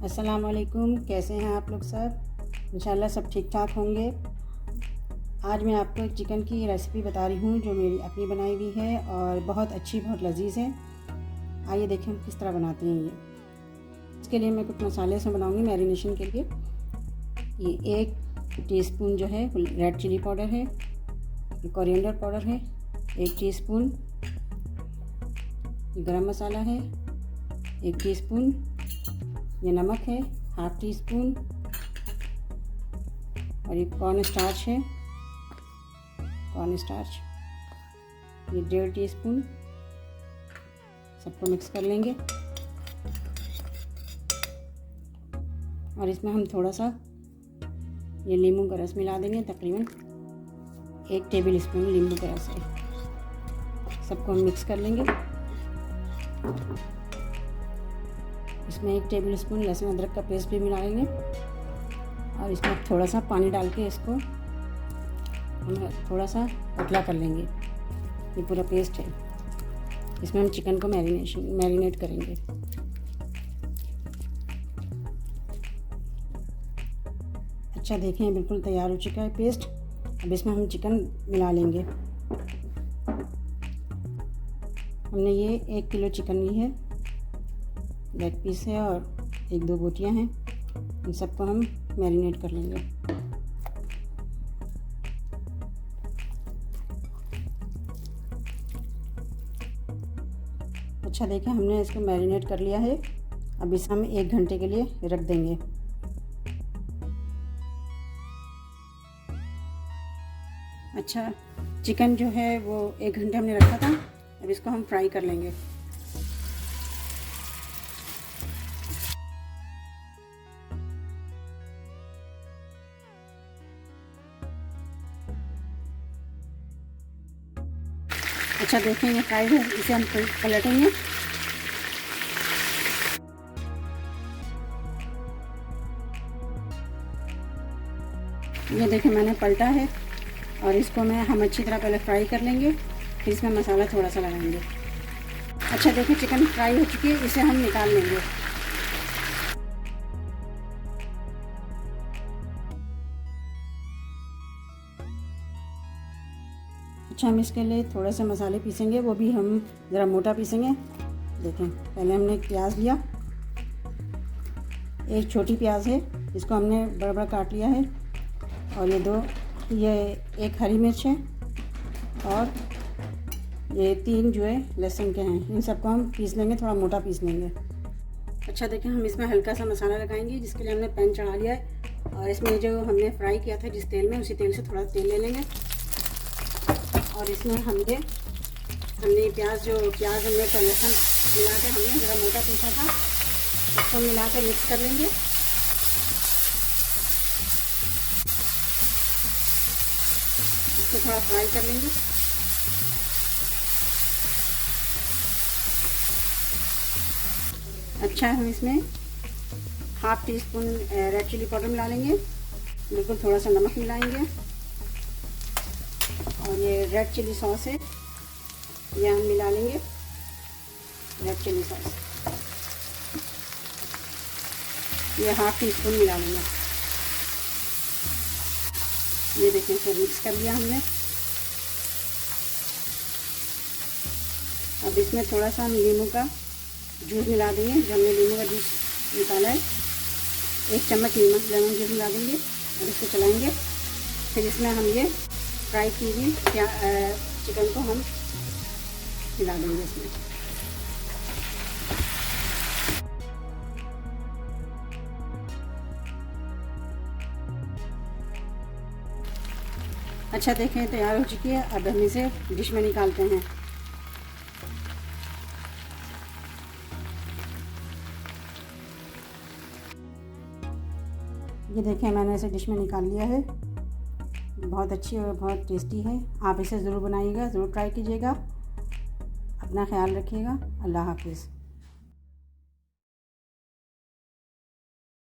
अस्सलाम वालेकुम। कैसे हैं आप लोग सब? इंशाल्लाह सब ठीक ठाक होंगे। आज मैं आपको एक चिकन की रेसिपी बता रही हूँ जो मेरी अपनी बनाई हुई है और बहुत अच्छी, बहुत लजीज है। आइए देखें हम किस तरह बनाते हैं ये। इसके लिए मैं कुछ मसाले से बनाऊँगी मैरिनेशन के लिए। ये 1 टीस्पून जो है रेड चिली पाउडर है, ये कोरिएंडर पाउडर है, 1 टीस्पून गरम मसाला है, 1 टीस्पून ये नमक है, ½ टीस्पून, और ये कॉर्न स्टार्च है, कॉर्न स्टार्च ये 1.5 टीस्पून। सबको मिक्स कर लेंगे और इसमें हम थोड़ा सा ये नींबू का रस मिला देंगे, तकरीबन 1 टेबल स्पून नींबू का रस है। सबको हम मिक्स कर लेंगे। इसमें 1 टेबल स्पून लहसुन अदरक का पेस्ट भी मिलाएंगे और इसमें थोड़ा सा पानी डाल के इसको हम थोड़ा सा पतला कर लेंगे। ये पूरा पेस्ट है, इसमें हम चिकन को मैरिनेट करेंगे। अच्छा देखें, बिल्कुल तैयार हो चुका है पेस्ट। अब इसमें हम चिकन मिला लेंगे। हमने ये 1 किलो चिकन ली है, लेग पीस है और 1-2 बोटियाँ हैं। इन सबको हम मैरिनेट कर लेंगे। अच्छा देखें, हमने इसको मैरिनेट कर लिया है। अब इसे हम 1 घंटे के लिए रख देंगे। अच्छा, चिकन जो है वो 1 घंटे हमने रखा था। अब इसको हम फ्राई कर लेंगे। अच्छा देखें, ये फ्राई है, इसे हम पलटेंगे। ये देखें मैंने पलटा है और इसको हम अच्छी तरह पहले फ्राई कर लेंगे, फिर इसमें मसाला थोड़ा सा लगाएंगे। अच्छा देखें, चिकन फ्राई हो चुकी है, इसे हम निकाल लेंगे। अच्छा, हम इसके लिए थोड़े से मसाले पीसेंगे, वो भी हम ज़रा मोटा पीसेंगे। देखें, पहले हमने एक प्याज लिया, एक छोटी प्याज है, इसको हमने बड़ा बड़ा काट लिया है, और ये 1 हरी मिर्च है, और ये 3 जो है लहसुन के हैं। इन सबको हम पीस लेंगे, थोड़ा मोटा पीस लेंगे। अच्छा देखें, हम इसमें हल्का सा मसाला लगाएंगे, जिसके लिए हमने पैन चढ़ा लिया है, और इसमें जो हमने फ्राई किया था जिस तेल में, उसी तेल से थोड़ा तेल ले लेंगे। और इसमें हमने प्याज हमने तो लहसुन मिला के हमने ज़रा मोटा पीसा था, इसको मिला के मिक्स कर लेंगे। इसको थोड़ा फ्राई कर लेंगे। अच्छा, हम इसमें ½ टीस्पून रेड चिली पाउडर मिला लेंगे, बिल्कुल थोड़ा सा नमक मिलाएंगे, और ये रेड चिली सॉस है, ये हम मिला लेंगे। रेड चिली सॉस ये ½ टीस्पून मिला लेंगे। ये देखिए, फिर मिक्स कर लिया हमने। अब इसमें थोड़ा सा हम नींबू का जूस मिला देंगे, जो हमने नींबू का जूस निकाला है। 1 चम्मच लेमन जूस मिला देंगे और इसको चलाएंगे। फिर इसमें हम ये फ्राई की हुई चिकन को हम मिला देंगे इसमें। अच्छा देखें, तैयार हो चुकी है। अब हम इसे डिश में निकालते हैं। ये देखें, मैंने इसे डिश में निकाल लिया है। बहुत अच्छी और बहुत टेस्टी है। आप इसे ज़रूर बनाइएगा, ज़रूर ट्राई कीजिएगा। अपना ख्याल रखिएगा। अल्लाह हाफिज़।